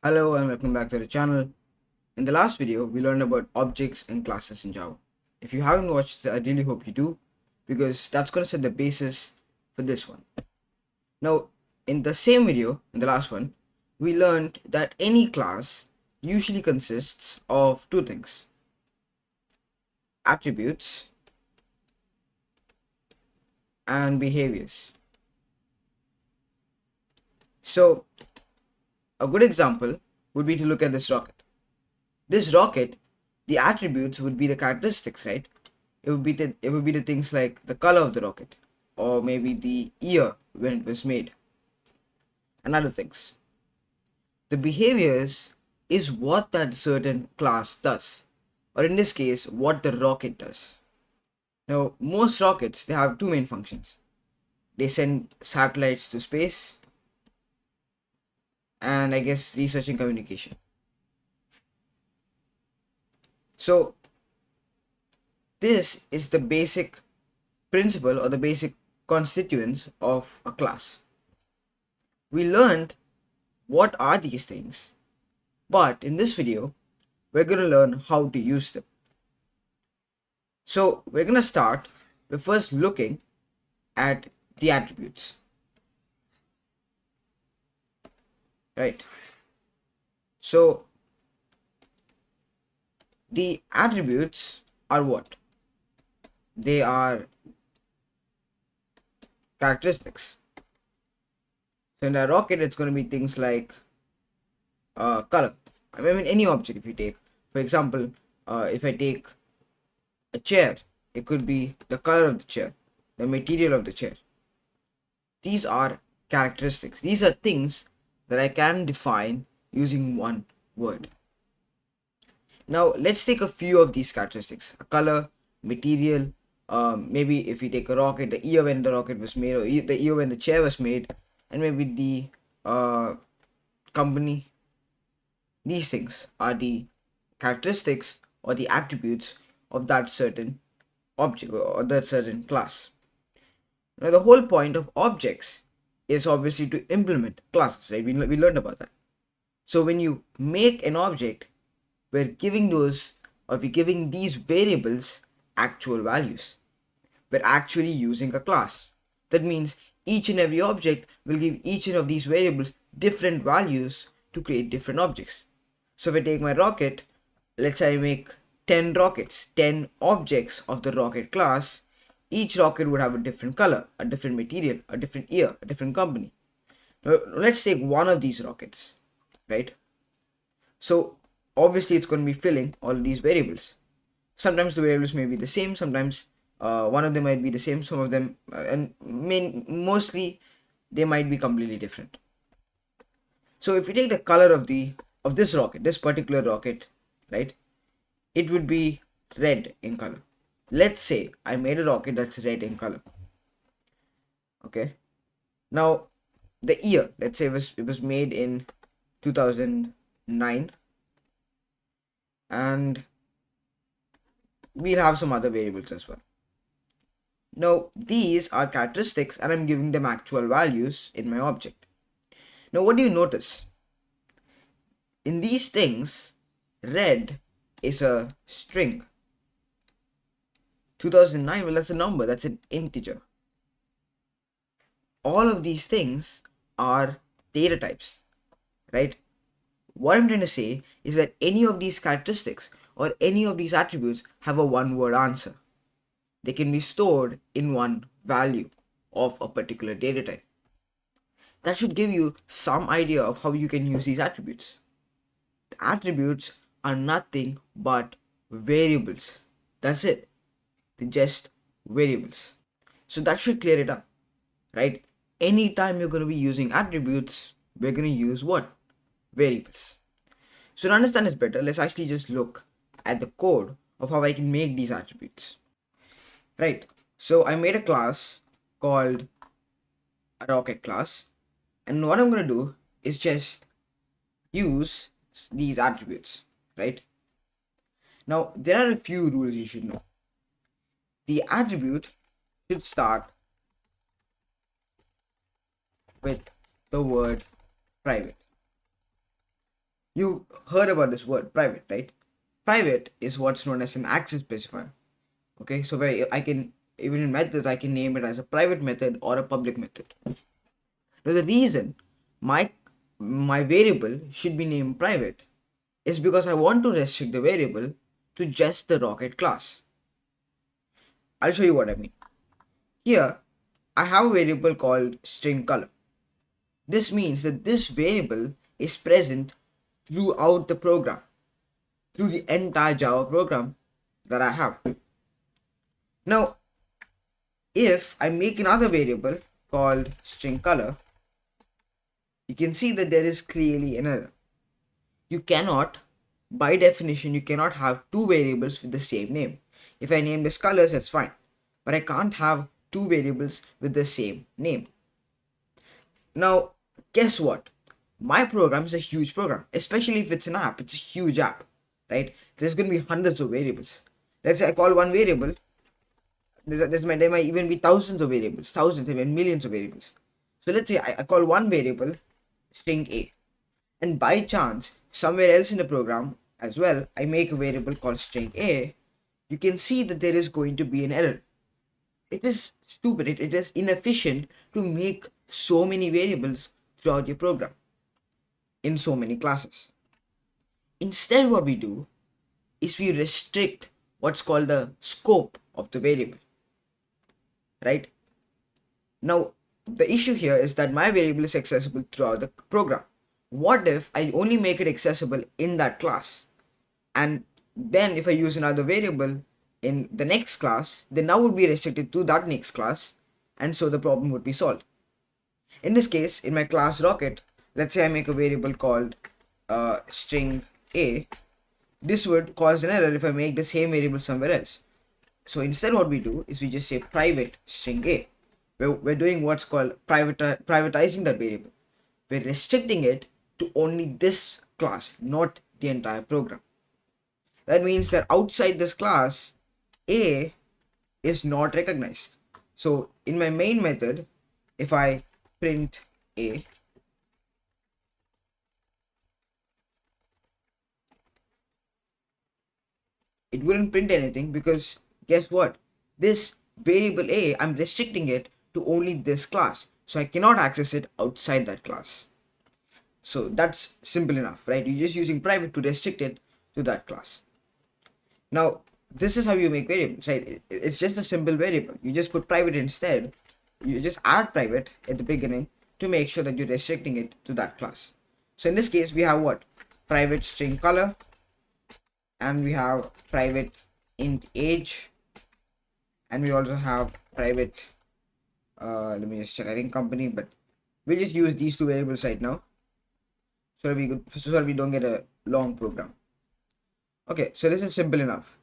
Hello and welcome back to the channel. In the last video, we learned about objects and classes in Java. If you haven't watched it, I really hope you do, because that's going to set the basis for this one. Now, in the same video, in the last one, we learned that any class usually consists of two things: attributes and behaviors. So, a good example would be to look at this rocket. This rocket, the attributes would be the characteristics, right? It would be the things like the color of the rocket, or maybe the year when it was made, and other things. The behaviors is what that certain class does, or in this case, what the rocket does. Now, most rockets, they have two main functions. They send satellites to space, and I guess research and communication. So this is the basic principle or the basic constituents of a class. We learned what are these things, but in this video we're going to learn how to use them. So we're going to start by first looking at the attributes, right? So the attributes are what? They are characteristics. So in a rocket, it's going to be things like color. I mean, any object. If you take, for example, if I take a chair, it could be the color of the chair, the material of the chair. These are characteristics. These are things that I can define using one word. Now let's take a few of these characteristics: a color, material, maybe if we take a rocket, the year when the rocket was made, or the year when the chair was made, and maybe the company. These things are the characteristics or the attributes of that certain object or that certain class. Now, the whole point of objects is obviously to implement classes, right? We learned about that. So, when you make an object, we're giving we're giving these variables actual values. We're actually using a class. That means each and every object will give each and of these variables different values to create different objects. So if I take my rocket, let's say I make 10 rockets, 10 objects of the rocket class. Each rocket would have a different color, a different material, a different year, a different company. Now let's take one of these rockets, right? So obviously it's going to be filling all of these variables. Sometimes the variables may be the same, sometimes one of them might be the same, some of them mostly they might be completely different. So if we take the color of this rocket, this particular rocket, right, it would be red in color. Let's say I made a rocket that's red in color. Okay, now the year, let's say it was made in 2009, and we'll have some other variables as well. Now these are characteristics and I'm giving them actual values in my object. Now what do you notice? In these things, red is a string. 2009, well, that's a number, that's an integer. All of these things are data types, right? What I'm trying to say is that any of these characteristics or any of these attributes have a one word answer. They can be stored in one value of a particular data type. That should give you some idea of how you can use these attributes. The attributes are nothing but variables. That's it. They're just variables. So that should clear it up, right? Anytime you're going to be using attributes, we're going to use what? Variables. So to understand this better, let's actually just look at the code of how I can make these attributes. Right. So I made a class called a rocket class, and what I'm going to do is just use these attributes, right? Now there are a few rules you should know. The attribute should start with the word private. You heard about this word private, right? Private is what's known as an access specifier. Okay, so where I can, even in methods, I can name it as a private method or a public method. Now the reason my my variable should be named private is because I want to restrict the variable to just the rocket class. I'll show you what I mean. Here, I have a variable called string color. This means that this variable is present throughout the program, through the entire Java program that I have. Now, if I make another variable called string color, you can see that there is clearly an error. You cannot, by definition, you cannot have two variables with the same name. If I name this colors, that's fine, but I can't have two variables with the same name. Now, guess what? My program is a huge program, especially if it's an app. It's a huge app, right? There's going to be hundreds of variables. Let's say I call one variable. There might even be thousands of variables, thousands, even millions of variables. So let's say I call one variable string A, and by chance, somewhere else in the program as well, I make a variable called string A. You can see that there is going to be an error. It is stupid. It is inefficient to make so many variables throughout your program in so many classes. Instead, what we do is we restrict what's called the scope of the variable, right? Now, the issue here is that my variable is accessible throughout the program. What if I only make it accessible in that class? And then if I use another variable in the next class, then now would be restricted to that next class, and so the problem would be solved. In this case, in my class rocket, let's say I make a variable called string A. This would cause an error if I make the same variable somewhere else. So instead what we do is we just say private string A. We're doing what's called privatizing that variable. We're restricting it to only this class, not the entire program. That means that outside this class, A is not recognized. So in my main method, if I print A, it wouldn't print anything because guess what? This variable A, I'm restricting it to only this class. So I cannot access it outside that class. So that's simple enough, right? You're just using private to restrict it to that class. Now, this is how you make variables, right? It's just a simple variable. You just put private instead. You just add private at the beginning to make sure that you're restricting it to that class. So in this case, we have what? Private string color, and we have private int age, and we also have private, let me just check, I think company, but we'll just use these two variables right now so that we don't get a long program. Okay, so this is simple enough.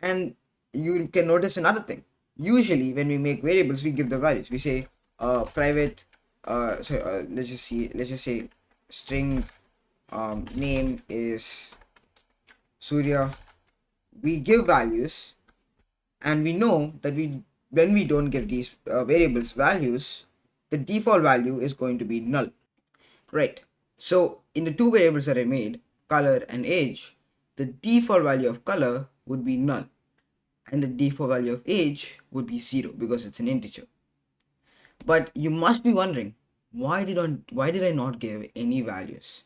And you can notice another thing. Usually when we make variables, we give the values. We say private, let's just say string name is Surya. We give values, and we know that when we don't give these variables values, the default value is going to be null, right? So in the two variables that I made, color and age, the default value of color would be null, and the default value of age would be 0 because it's an integer. But you must be wondering, why did I not give any values?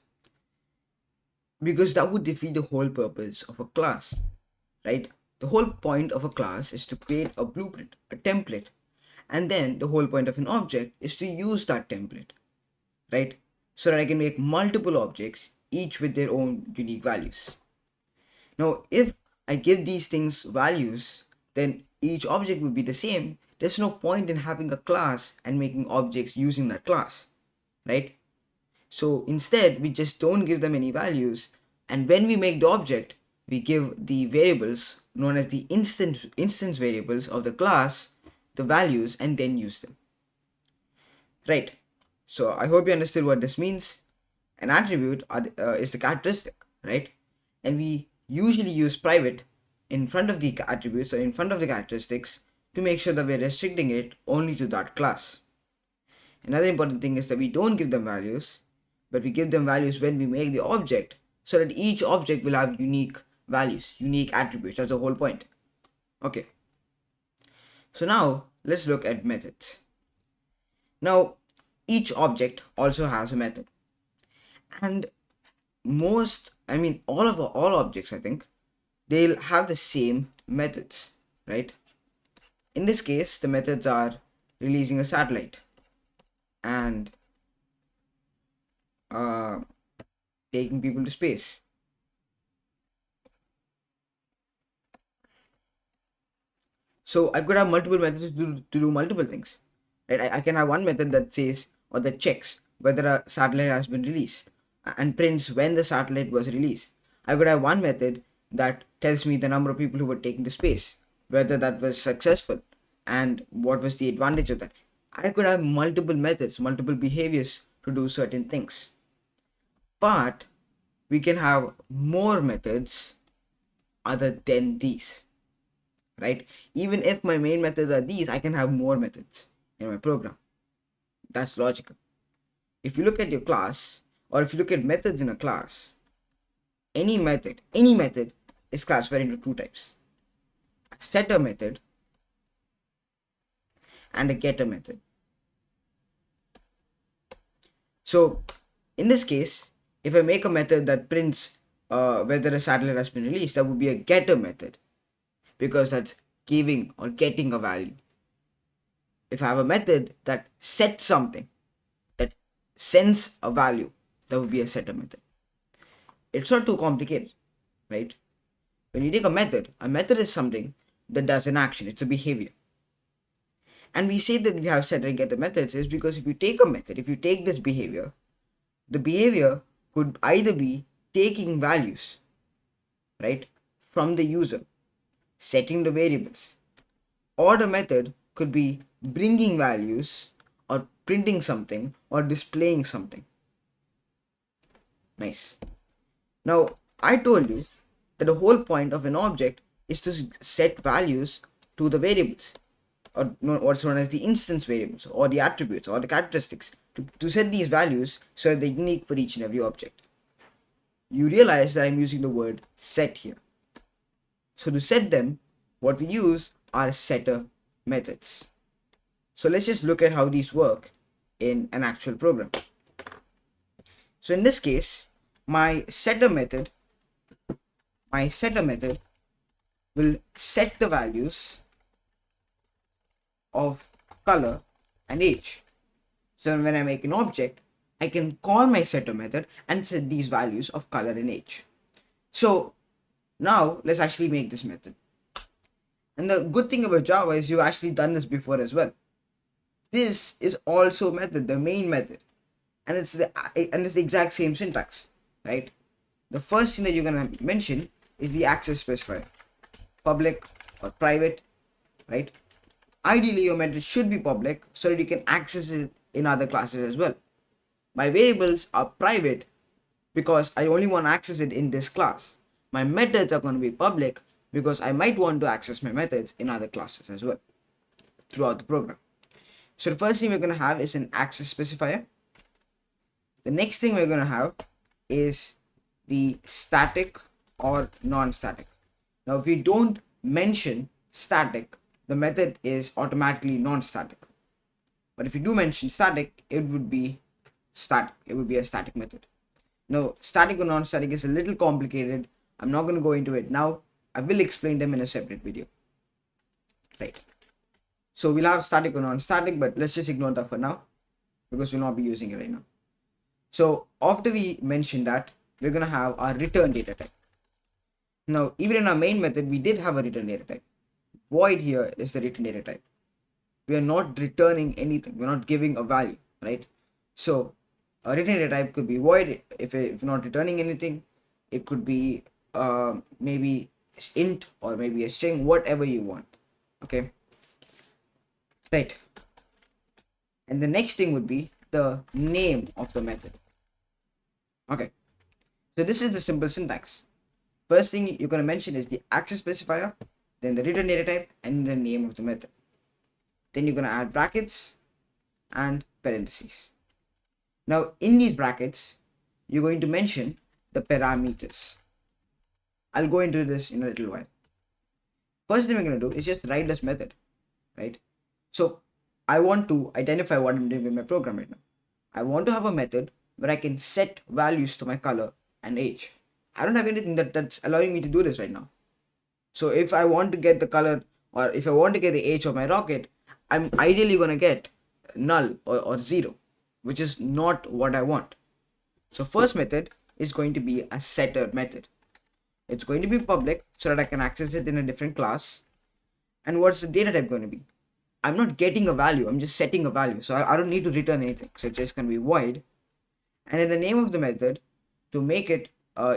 Because that would defeat the whole purpose of a class, right? The whole point of a class is to create a blueprint, a template, and then the whole point of an object is to use that template, right? So that I can make multiple objects, each with their own unique values. Now, if I give these things values, then each object would be the same. There's no point in having a class and making objects using that class, right? So instead, we just don't give them any values, and when we make the object, we give the variables known as the instance variables of the class the values and then use them, right? So I hope you understood what this means. An attribute is the characteristic, right? And we usually use private in front of the attributes or in front of the characteristics to make sure that we're restricting it only to that class. Another important thing is that we don't give them values, but we give them values when we make the object so that each object will have unique values, unique attributes. That's the whole point. Okay. So now let's look at methods. Now each object also has a method, and all objects, I think, they'll have the same methods, right? In this case, the methods are releasing a satellite and uh, taking people to space. So I could have multiple methods to do multiple things, right? I can have one method that says or that checks whether a satellite has been released and prints when the satellite was released. I could have one method that tells me the number of people who were taken to space, whether that was successful, and what was the advantage of that. I could have multiple methods, multiple behaviors to do certain things. But we can have more methods other than these, right? Even if my main methods are these, I can have more methods in my program. That's logical. If you look at your class, or if you look at methods in a class, any method is classified into two types: a setter method and a getter method. So in this case, if I make a method that prints whether a satellite has been released, that would be a getter method, because that's giving or getting a value. If I have a method that sets something, that sends a value, that would be a setter method. It's not too complicated, right? When you take a method is something that does an action, it's a behavior. And we say that we have setter and getter methods is because if you take a method, if you take this behavior, the behavior could either be taking values, right, from the user, setting the variables, or the method could be bringing values or printing something or displaying something. Nice. Now, I told you that the whole point of an object is to set values to the variables, or what's known as the instance variables or the attributes or the characteristics, to set these values so that they're unique for each and every object. You realize that I'm using the word set here. So to set them, what we use are setter methods. So let's just look at how these work in an actual program. So in this case, my setter method will set the values of color and age. So when I make an object, I can call my setter method and set these values of color and age. So now let's actually make this method. And the good thing about Java is you've actually done this before as well. This is also method, the main method, and it's the exact same syntax, right? The first thing that you're gonna mention is the access specifier, public or private, right? Ideally, your method should be public so that you can access it in other classes as well. My variables are private because I only want to access it in this class. My methods are going to be public because I might want to access my methods in other classes as well throughout the program. So the first thing we're going to have is an access specifier. The next thing we're going to have is the static or non-static. Now, if we don't mention static, the method is automatically non-static. But if you do mention static, it would be static. It would be a static method. Now, static or non-static is a little complicated. I'm not going to go into it now. I will explain them in a separate video. Right. So we'll have static or non-static, but let's just ignore that for now because we'll not be using it right now. So after we mention that, we're going to have our return data type. Now, even in our main method, we did have a return data type. Void here is the return data type. We are not returning anything. We're not giving a value, right? So a return data type could be void if you're not returning anything. It could be maybe int or maybe a string, whatever you want. Okay. Right. And the next thing would be the name of the method. Okay. So this is the simple syntax. First thing you're going to mention is the access specifier, then the return data type, and the name of the method. Then you're going to add brackets and parentheses. Now in these brackets, you're going to mention the parameters. I'll go into this in a little while. First thing we're going to do is just write this method, right? So I want to identify what I'm doing with my program right now. I want to have a method where I can set values to my color and age. I don't have anything that's allowing me to do this right now. So if I want to get the color, or if I want to get the age of my rocket, I'm ideally going to get null or 0, which is not what I want. So first method is going to be a setter method. It's going to be public so that I can access it in a different class. And what's the data type going to be? I'm not getting a value, I'm just setting a value. So I don't need to return anything. So it's just going to be void. And in the name of the method, to make it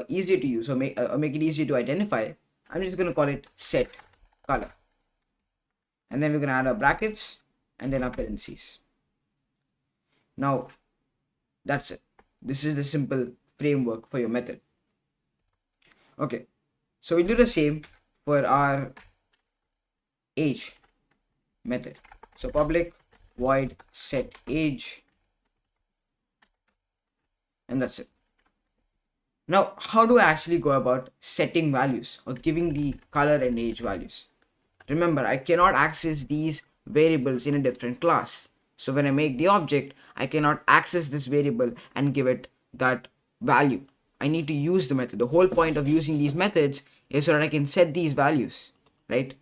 easier to use or make it easier to identify, I'm just going to call it set color. And then we're going to add our brackets and then our parentheses. Now, that's it. This is the simple framework for your method. Okay, so we'll do the same for our age method. So public void set age, and that's it. Now, how do I actually go about setting values or giving the color and age values? Remember, I cannot access these variables in a different class. So when I make the object, I cannot access this variable and give it that value. I need to use the method. The whole point of using these methods is so that I can set these values, right?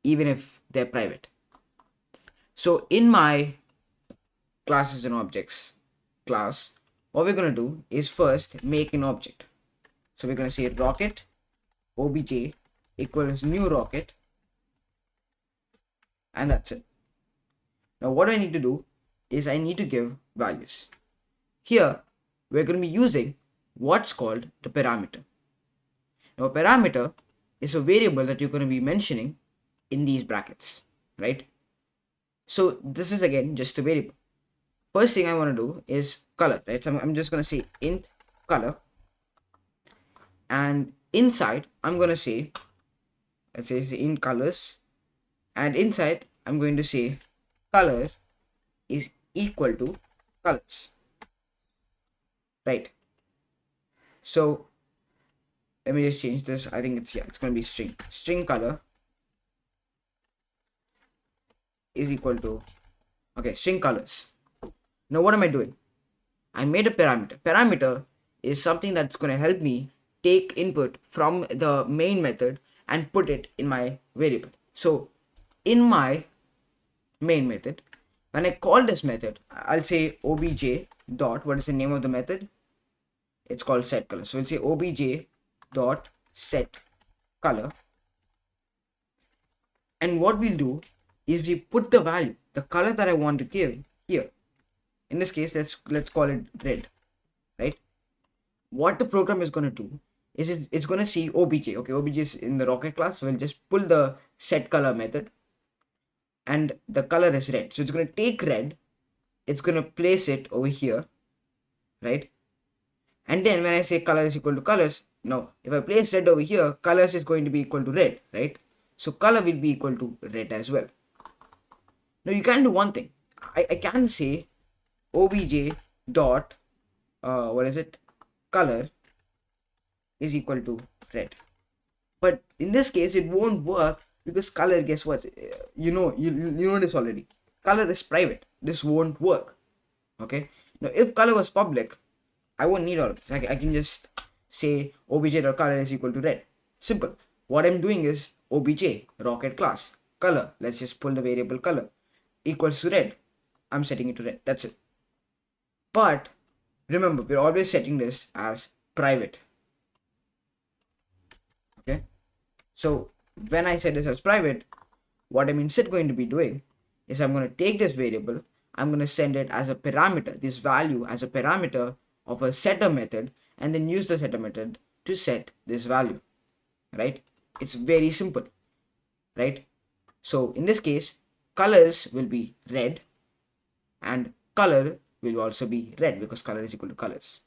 Even if they're private. So in my classes and objects class, what we're going to do is first make an object. So we're going to say rocket obj equals new rocket, and that's it. Now what I need to do is I need to give values. Here we're going to be using what's called the parameter. Now a parameter is a variable that you're going to be mentioning in these brackets, right? So this is again just a variable. First thing I want to do is color, right? So I'm just going to say int color, and inside I'm going to say, let's say int colors, and inside I'm going to say color is equal to colors, right? So let me just change this. I think it's going to be string color is equal to, okay, string colors. Now what am I doing? I made a parameter. Parameter is something that's going to help me take input from the main method and put it in my variable. So in my main method, when I call this method, I'll say obj dot, what is the name of the method? It's called set color. So we'll say obj dot set color, and what we'll do is we put the value, the color that I want to give here. In this case, let's call it red, right? What the program is going to do is it's going to see obj. Okay, obj is in the rocket class, so we'll just pull the set color method, and the color is red. So it's going to take red, it's going to place it over here, right? And then when I say color is equal to colors, now if I place red over here, colors is going to be equal to red, right? So color will be equal to red as well. Now you can do one thing. I can say obj dot color is equal to red, but in this case it won't work because color, guess what, you know this already, color is private. This won't work. Okay, now if color was public, I won't need all of this. I can just say obj dot color is equal to red. Simple. What I'm doing is obj rocket class color, let's just pull the variable color, equals to red. I'm setting it to red. That's it. But remember, we're always setting this as private. Okay, so when I set this as private, what I'm instead going to be doing is I'm going to take this variable, I'm going to send it as a parameter, this value as a parameter of a setter method, and then use the setter method to set this value, right? It's very simple, right? So in this case, colors will be red and color will also be red because color is equal to colors.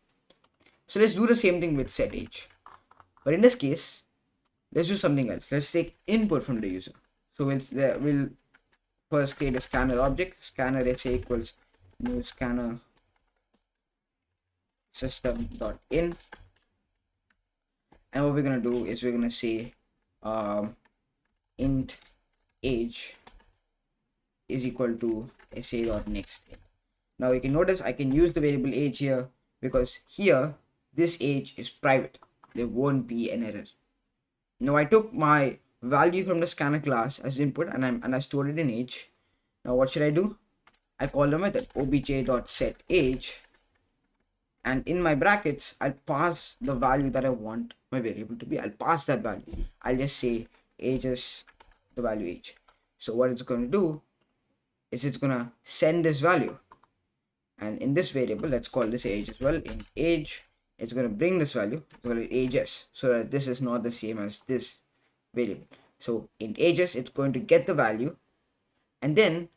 So let's do the same thing with set age, but in this case let's do something else. Let's take input from the user. So we'll first create a scanner object, scanner sa equals new scanner system.in, And what we're gonna do is we're gonna say int age is equal to sa.next. Now you can notice I can use the variable age here because here this age is private. There won't be an error. Now I took my value from the scanner class as input and I stored it in age. Now what should I do? I call the method obj.setAge, and in my brackets I'll pass the value that I want my variable to be. I'll pass that value. I'll just say age is the value age. So what it's going to do is it's going to send this value, and in this variable, let's call this age as well. In age, it's going to bring this value, so ages, so that this is not the same as this variable. So in ages, it's going to get the value, and then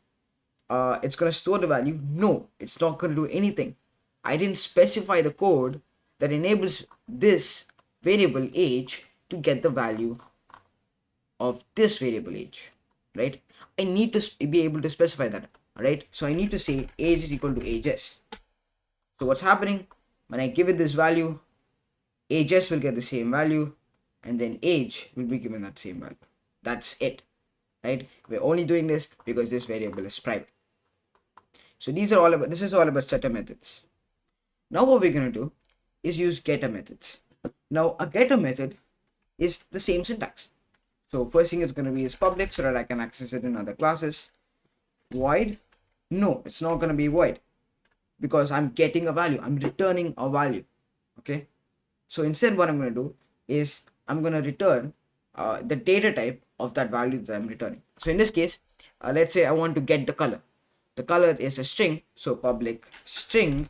it's going to store the value. No, it's not going to do anything. I didn't specify the code that enables this variable age to get the value of this variable age, right? I need to be able to specify that, right? So I need to say age is equal to ages. So what's happening when I give it this value, ages will get the same value, and then age will be given that same value. That's it, right? We're only doing this because this variable is private. So this is all about setter methods. Now what we're going to do is use getter methods. Now a getter method is the same syntax. So first thing it's going to be is public, so that I can access it in other classes. Void, no, it's not going to be void because I'm getting a value, I'm returning a value. Okay, so instead what I'm going to do is I'm going to return the data type of that value that I'm returning. So in this case, let's say I want to get the color. The color is a string, so public string,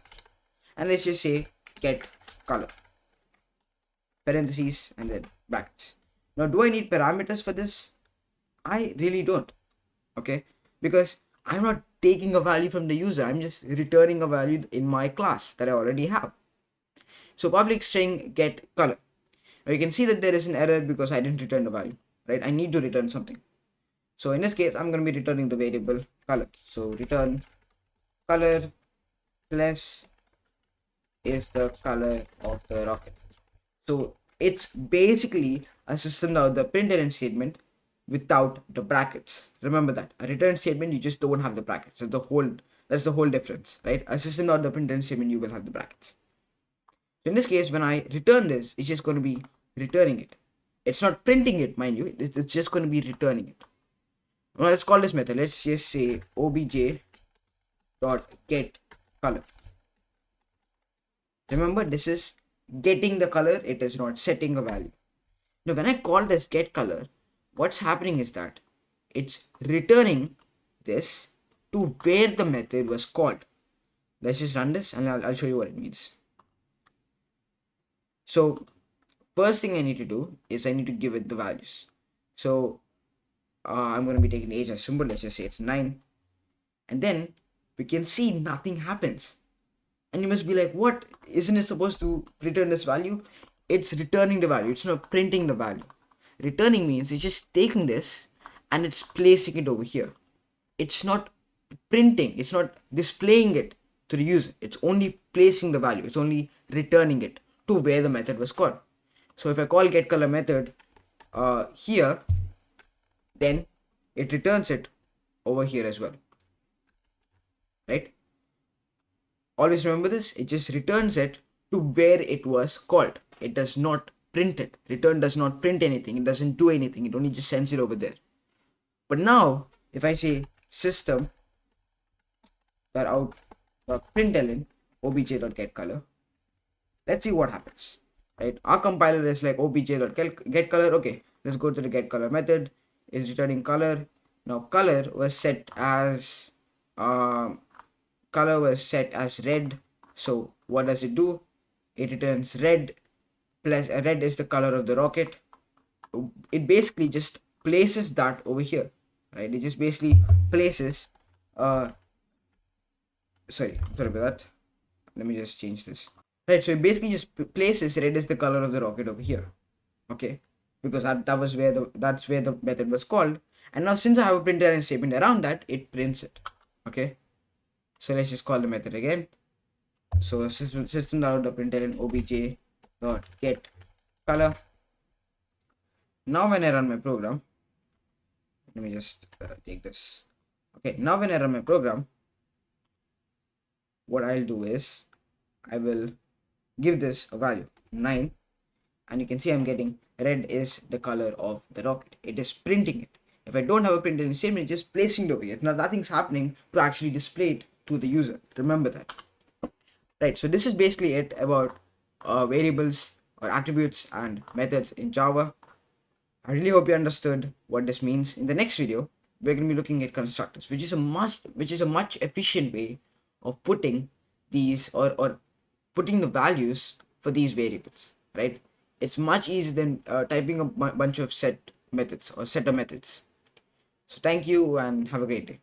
and let's just say get color, parentheses, and then brackets. Now do I need parameters for this? I really don't. Okay, because I'm not taking a value from the user, I'm just returning a value in my class that I already have. So public string get color. Now you can see that there is an error because I didn't return the value, right? I need to return something. So in this case, I'm going to be returning the variable color. So return color plus is the color of the rocket. So it's basically a system out the println statement without the brackets. Remember that a return statement, you just don't have the brackets. So that's the whole difference, right? A system out the println statement, you will have the brackets. So in this case, when I return this, it's just going to be returning it. It's not printing it, mind you. It's just going to be returning it. Now let's call this method. Let's just say obj dot get color. Remember, this is getting the color, it is not setting a value. Now when I call this get color, what's happening is that it's returning this to where the method was called. Let's just run this and I'll show you what it means. So first thing I need to do is I need to give it the values. So I'm going to be taking age as symbol. Let's just say it's 9, and then we can see nothing happens. And you must be like, what? Isn't it supposed to return this value? It's returning the value. It's not printing the value. Returning means it's just taking this and it's placing it over here. It's not printing. It's not displaying it to the user. It's only placing the value. It's only returning it to where the method was called. So if I call getColor method here, then it returns it over here as well, right? Always remember this, it just returns it to where it was called. It does not print it. Return does not print anything. It doesn't do anything. It only just sends it over there. But now, if I say system that out println obj.getColor, let's see what happens, right? Our compiler is like obj.getColor. Okay, let's go to the getColor method. Is returning color. Now color was set as red. So what does it do? It returns red plus red is the color of the rocket. It basically just places that over here, right? It just basically places sorry about that. Let me just change this, right? So it basically just places red is the color of the rocket over here, okay, because that's where the method was called. And now since I have a println statement around that, it prints it, okay. So let's just call the method again. So system.out.println obj.getColor. Now when I run my program, let me just take this. Okay, now when I run my program, what I'll do is I will give this a value 9, and you can see I'm getting red is the color of the rocket. It is printing it. If I don't have a printed statement, it's just placing it over here. Now nothing's happening to actually display it to the user. Remember that. Right, so this is basically it about variables or attributes and methods in Java. I really hope you understood what this means. In the next video, we're going to be looking at constructors, which is a much efficient way of putting these or putting the values for these variables, right? It's much easier than typing a bunch of set methods or setter methods. So thank you and have a great day.